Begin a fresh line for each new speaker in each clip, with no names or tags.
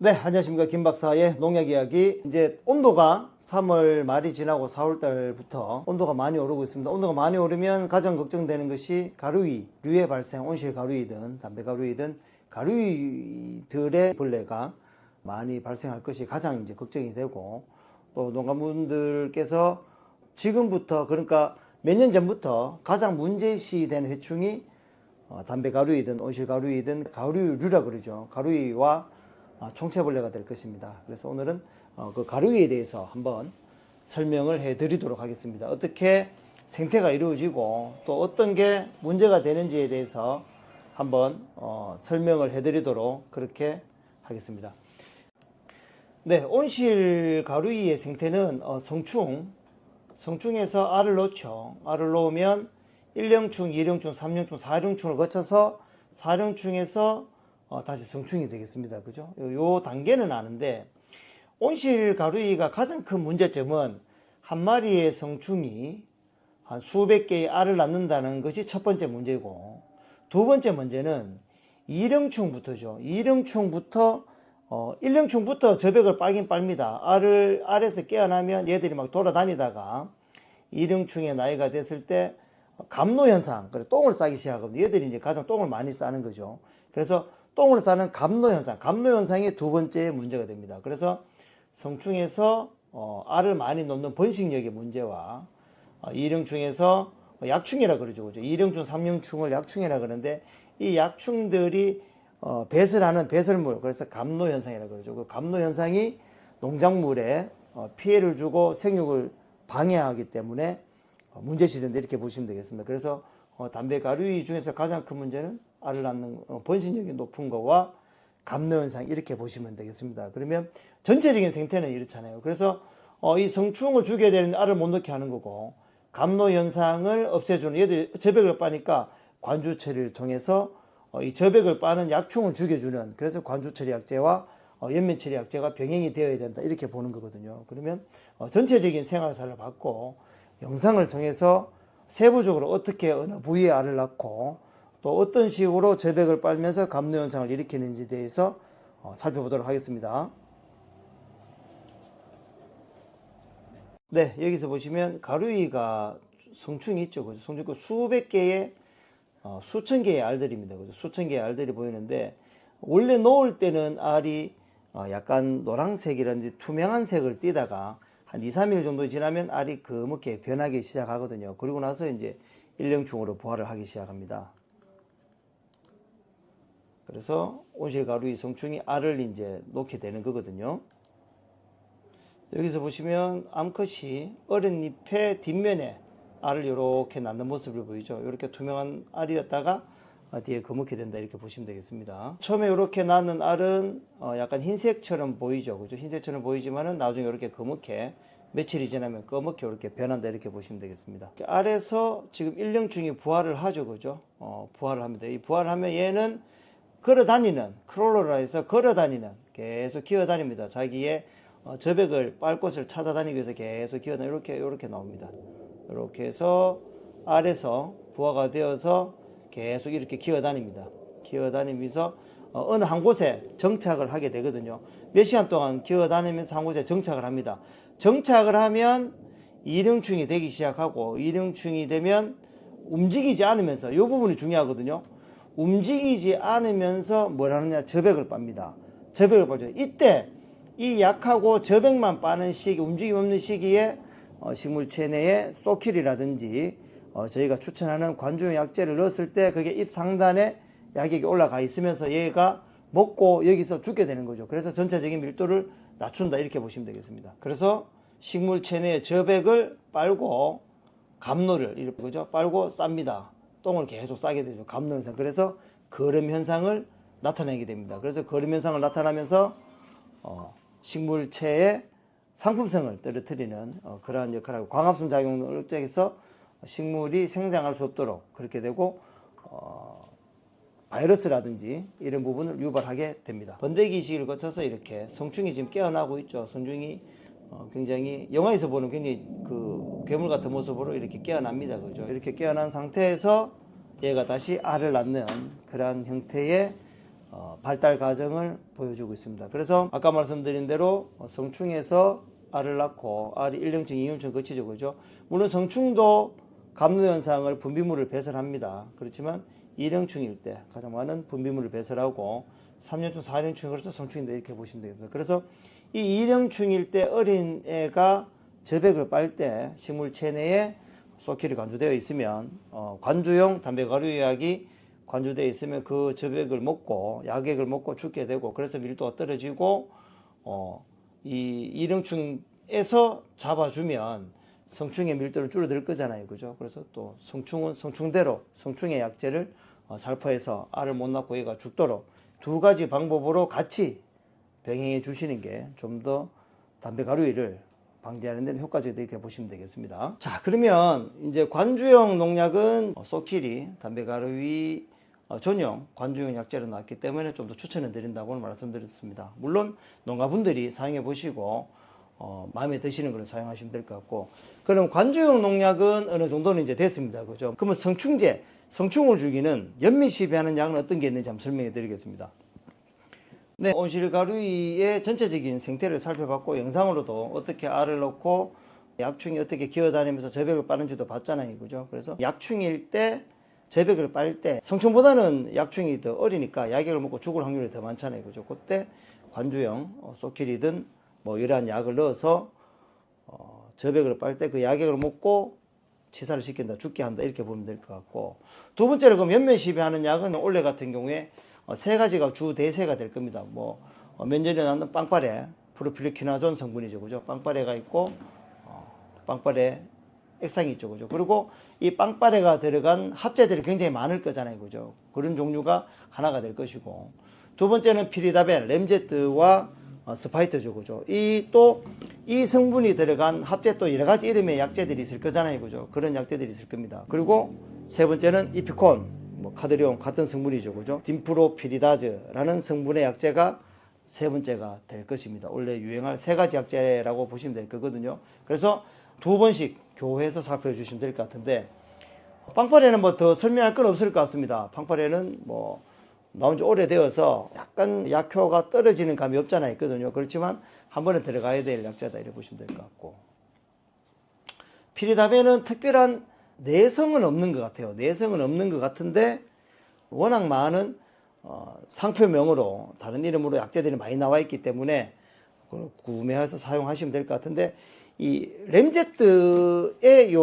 네, 안녕하십니까. 김 박사의 농약 이야기. 이제 온도가 3월 말이 지나고 4월 달부터 온도가 많이 오르고 있습니다. 온도가 많이 오르면 가장 걱정되는 것이 가루위, 류의 발생, 온실 가루이든 담배 가루이든 가루이들의 벌레가 많이 발생할 것이 가장 이제 걱정이 되고, 또 농가분들께서 지금부터, 그러니까 몇 년 전부터 가장 문제시되는 해충이 담배 가루이든 온실 가루이든 가루류라 그러죠. 가루이와 총체벌레가 될 것입니다. 그래서 오늘은 그 가루위에 대해서 한번 설명을 해 드리도록 하겠습니다. 어떻게 생태가 이루어지고 또 어떤 게 문제가 되는지에 대해서 한번 설명을 해 드리도록 그렇게 하겠습니다. 네, 온실 가루위의 생태는 성충에서 알을 놓죠. 알을 놓으면 1령충, 2령충, 3령충, 4령충을 거쳐서 4령충에서 다시 성충이 되겠습니다. 그죠? 요 단계는 아는데, 온실 가루이가 가장 큰 문제점은 한 마리의 성충이 한 수백 개의 알을 낳는다는 것이 첫 번째 문제고, 두 번째 문제는 2령충부터죠. 2령충부터 1령충부터 저벽을 빨긴 빱니다. 알에서 깨어나면 얘들이 막 돌아다니다가 2령충의 나이가 됐을 때 감노현상, 똥을 싸기 시작하거든요. 얘들이 이제 가장 똥을 많이 싸는 거죠. 그래서 똥을 싸는 감노현상이 두 번째 문제가 됩니다. 그래서 성충에서 알을 많이 놓는 번식력의 문제와 2령충에서 약충이라 그러죠. 그죠? 2령충, 3령충을 약충이라 그러는데, 이 약충들이 배설하는 배설물, 그래서 감노현상이라 그러죠. 그 감노현상이 농작물에 피해를 주고 생육을 방해하기 때문에 문제시된다, 이렇게 보시면 되겠습니다. 그래서 담배 가루이 중에서 가장 큰 문제는 알을 낳는 번식력이 높은 거와 감노현상, 이렇게 보시면 되겠습니다. 그러면 전체적인 생태는 이렇잖아요. 그래서 이 성충을 죽여야 되는 알을 못 넣게 하는 거고, 감노현상을 없애주는, 얘들 저벽을 빠니까 관주 처리를 통해서 이 저벽을 빠는 약충을 죽여주는, 그래서 관주 처리 약제와 연면 처리 약제가 병행이 되어야 된다, 이렇게 보는 거거든요. 그러면 전체적인 생활사를 받고 영상을 통해서 세부적으로 어떻게 어느 부위에 알을 낳고 또 어떤 식으로 저벽을 빨면서 감노현상을 일으키는지에 대해서 살펴보도록 하겠습니다. 네, 여기서 보시면 가루이가 성충이 있죠. 그죠? 성충 수백 개의 수천 개의 알들입니다. 그죠? 수천 개의 알들이 보이는데, 원래 놓을 때는 알이 약간 노란색이라든지 투명한 색을 띠다가 한 2, 3일 정도 지나면 알이 검게 변하기 시작하거든요. 그리고 나서 이제 일령충으로 부화를 하기 시작합니다. 그래서 온실가루이 성충이 알을 이제 놓게 되는 거거든요. 여기서 보시면 암컷이 어린 잎의 뒷면에 알을 이렇게 낳는 모습을 보이죠. 이렇게 투명한 알이었다가 뒤에 검게 된다, 이렇게 보시면 되겠습니다. 처음에 이렇게 낳는 알은 약간 흰색처럼 보이죠. 그죠? 흰색처럼 보이지만은 나중에 이렇게 검게, 며칠이 지나면 검게 이렇게 변한다, 이렇게 보시면 되겠습니다. 알에서 지금 일령충이 부화를 하죠. 그죠? 부화를 합니다. 이 부화를 하면 얘는 걸어다니는, 크롤러라 해서 걸어다니는, 계속 기어다닙니다. 자기의 저벽을 빨 곳을 찾아다니기 위해서 계속 기어다니는, 이렇게 나옵니다. 이렇게 해서 알에서 부화가 되어서 계속 이렇게 기어다닙니다. 기어다니면서 어느 한 곳에 정착을 하게 되거든요. 몇 시간 동안 기어다니면서 한 곳에 정착을 합니다. 정착을 하면 이령충이 되기 시작하고, 이령충이 되면 움직이지 않으면서, 이 부분이 중요하거든요. 움직이지 않으면서 뭘 하느냐, 저벽을 빱니다. 저벽을 빠죠. 이때 이 약하고 저벽만 빠는 시기, 움직임 없는 시기에 식물 체내에 소킬이라든지 저희가 추천하는 관중 약제를 넣었을 때 그게 잎 상단에 약액이 올라가 있으면서 얘가 먹고 여기서 죽게 되는 거죠. 그래서 전체적인 밀도를 낮춘다, 이렇게 보시면 되겠습니다. 그래서 식물 체내의 저벽을 빨고 감노를 이렇게, 그죠? 빨고 쌉니다. 똥을 계속 싸게 되죠. 감노 현상. 그래서 거름 현상을 나타내게 됩니다. 그래서 거름 현상을 나타나면서 식물체의 상품성을 떨어뜨리는 그러한 역할을 하고, 광합성 작용을 억제해서 식물이 생장할 수 없도록 그렇게 되고, 바이러스라든지 이런 부분을 유발하게 됩니다. 번데기 시기를 거쳐서 이렇게 성충이 지금 깨어나고 있죠. 성충이 굉장히 영화에서 보는 굉장히 그 괴물 같은 모습으로 이렇게 깨어납니다. 그죠? 이렇게 깨어난 상태에서 얘가 다시 알을 낳는 그러한 형태의 발달 과정을 보여주고 있습니다. 그래서 아까 말씀드린 대로 성충에서 알을 낳고 알이 1령충, 2령충 거치죠. 그죠? 물론 성충도 감로현상을 분비물을 배설합니다. 그렇지만 2령충일 때 가장 많은 분비물을 배설하고 3령충, 4령충이 그래서 성충인다 이렇게 보시면 되겠습니다. 그래서 이 2령충일 때 어린 애가 저백을 빨 때 식물 체내에 소킬이 관주되어 있으면 관주용 담배가루약이 관주되어 있으면 그 저백을 먹고 약액을 먹고 죽게 되고 그래서 밀도가 떨어지고 이 2령충에서 잡아주면 성충의 밀도를 줄어들 거잖아요. 그죠? 그래서 또 성충은 성충대로 성충의 약재를 살포해서 알을 못 낳고 얘가 죽도록 두 가지 방법으로 같이 병행해 주시는 게 좀 더 담배가루이를 방지하는 데는 효과적이다 이렇게 보시면 되겠습니다. 자, 그러면 이제 관주용 농약은 소킬이 담배가루이 전용 관주용 약재로 나왔기 때문에 좀 더 추천해 드린다고 말씀드렸습니다. 물론 농가분들이 사용해 보시고 마음에 드시는 걸 사용하시면 될 것 같고, 그럼 관주용 농약은 어느 정도는 이제 됐습니다. 그죠? 그러면 성충제, 성충을 죽이는 연미시비하는 약은 어떤 게 있는지 한번 설명해 드리겠습니다. 네, 온실가루이의 전체적인 생태를 살펴봤고 영상으로도 어떻게 알을 넣고 약충이 어떻게 기어다니면서 저백을 빠는지도 봤잖아요. 그죠? 그래서 약충일 때 저백을 빨 때 성충보다는 약충이 더 어리니까 약액을 먹고 죽을 확률이 더 많잖아요. 그죠? 그때 관주용 소킬이든 뭐 이러한 약을 넣어서 저백을 빨 때 그 약액을 먹고 치사를 시킨다, 죽게 한다 이렇게 보면 될 것 같고, 두 번째로 그럼 연면시비하는 약은 올해 같은 경우에 세 가지가 주 대세가 될 겁니다. 뭐 면전에 나는 빵빠레 프로필리퀴나존 성분이죠. 그죠? 빵빠레가 있고 빵빠레 액상이 있죠. 그죠? 그리고 이 빵빠레가 들어간 합제들이 굉장히 많을 거잖아요. 그죠? 그런 종류가 하나가 될 것이고, 두 번째는 피리다벤, 램제트와 스파이트죠. 그죠? 이 성분이 들어간 합제 또 여러 가지 이름의 약재들이 있을 거잖아요. 그죠? 그런 약재들이 있을 겁니다. 그리고 세 번째는 이피콘, 뭐 카드리온 같은 성분이죠. 그죠? 딘프로피리다즈라는 성분의 약재가 세 번째가 될 것입니다. 원래 유행할 세 가지 약재라고 보시면 될 거거든요. 그래서 두 번씩 교회에서 살펴주시면 될 것 같은데, 빵빠레는 뭐 더 설명할 건 없을 것 같습니다. 빵빠레는 뭐 나온 지 오래되어서 약간 약효가 떨어지는 감이 없잖아요. 있거든요. 그렇지만 한 번에 들어가야 될 약재다 이렇게 보시면 될 것 같고, 피리다벤은 특별한 내성은 없는 것 같아요. 내성은 없는 것 같은데 워낙 많은 상표명으로 다른 이름으로 약재들이 많이 나와 있기 때문에 그걸 구매해서 사용하시면 될 것 같은데, 이 램제트의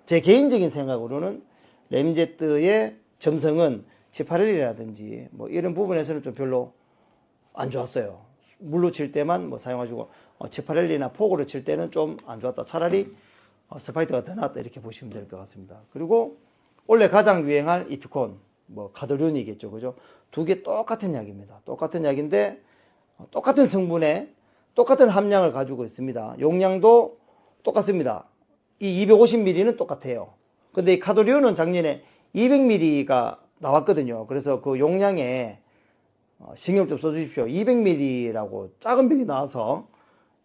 제 개인적인 생각으로는 램제트의 점성은 지파렐리라든지 뭐 이런 부분에서는 좀 별로 안 좋았어요. 물로 칠 때만 뭐 사용하시고 지파렐리나 폭으로 칠 때는 좀 안 좋았다. 차라리 스파이트가 더 낫다 이렇게 보시면 될 것 같습니다. 그리고 원래 가장 유행할 이피콘, 뭐 카드륜이겠죠. 그죠? 두 개 똑같은 약입니다. 똑같은 약인데 똑같은 성분에 똑같은 함량을 가지고 있습니다. 용량도 똑같습니다. 이 250ml는 똑같아요. 근데 이 카드륜은 작년에 200ml가 나왔거든요. 그래서 그 용량에 신경을 좀 써주십시오. 200ml라고 작은 병이 나와서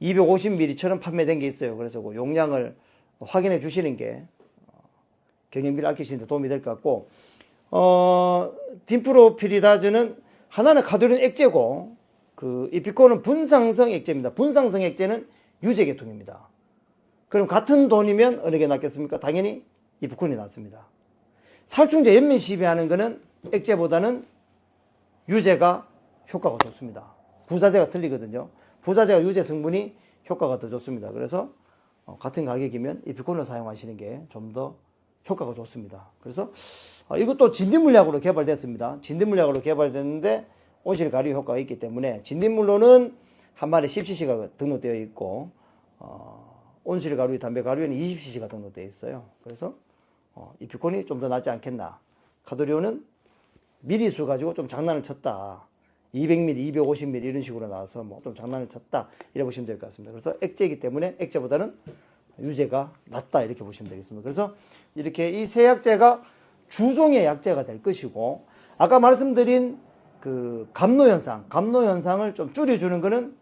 250ml처럼 판매된 게 있어요. 그래서 그 용량을 확인해 주시는 게 경영비를 아끼시는 데 도움이 될 것 같고, 딘프로피리다즈는 하나는 카드린 액제고 그 이피콘은 분상성 액제입니다. 분상성 액제는 유제 계통입니다. 그럼 같은 돈이면 어느 게 낫겠습니까? 당연히 이피콘이 낫습니다. 살충제 연면 시비하는 거는 액제보다는 유제가 효과가 좋습니다. 부자재가 틀리거든요. 부자재가 유제 성분이 효과가 더 좋습니다. 그래서 같은 가격이면 이피콘을 사용하시는 게 좀 더 효과가 좋습니다. 그래서 이것도 진딧물약으로 개발됐습니다. 진딧물약으로 개발됐는데 온실가루 효과가 있기 때문에 진딧물로는 한 마리 10cc가 등록되어 있고 온실가루, 담배가루에는 20cc가 등록되어 있어요. 그래서 이피콘이 좀 더 낫지 않겠나. 카드리온은 미리수 가지고 좀 장난을 쳤다. 200ml, 250ml 이런 식으로 나와서 뭐 좀 장난을 쳤다. 이래 보시면 될 것 같습니다. 그래서 액제이기 때문에 액제보다는 유제가 낫다. 이렇게 보시면 되겠습니다. 그래서 이렇게 이 세 약재가 주종의 약재가 될 것이고, 아까 말씀드린 그 감로현상을 좀 줄여주는 거는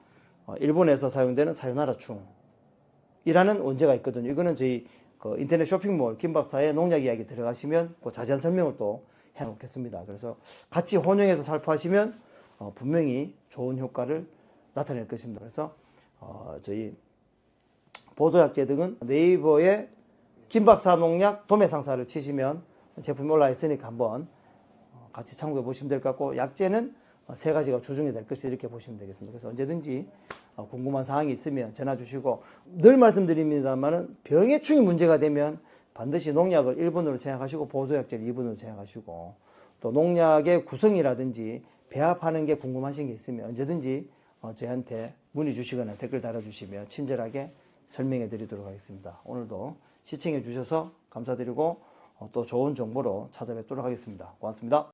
일본에서 사용되는 사요나라충이라는 원재가 있거든요. 이거는 저희 그 인터넷 쇼핑몰 김박사의 농약 이야기 들어가시면 그 자세한 설명을 또 해놓겠습니다. 그래서 같이 혼용해서 살포하시면 분명히 좋은 효과를 나타낼 것입니다. 그래서 저희 보조약제 등은 네이버에 김박사 농약 도매상사를 치시면 제품이 올라 있으니까 한번 같이 참고해 보시면 될 것 같고, 약제는 세 가지가 주중이 될 것이 이렇게 보시면 되겠습니다. 그래서 언제든지 궁금한 사항이 있으면 전화 주시고, 늘 말씀드립니다만은 병해충이 문제가 되면 반드시 농약을 1번으로 생각하시고 보조약제를 2번으로 생각하시고, 또 농약의 구성이라든지 배합하는 게 궁금하신 게 있으면 언제든지 저희한테 문의 주시거나 댓글 달아주시면 친절하게 설명해 드리도록 하겠습니다. 오늘도 시청해 주셔서 감사드리고 또 좋은 정보로 찾아뵙도록 하겠습니다. 고맙습니다.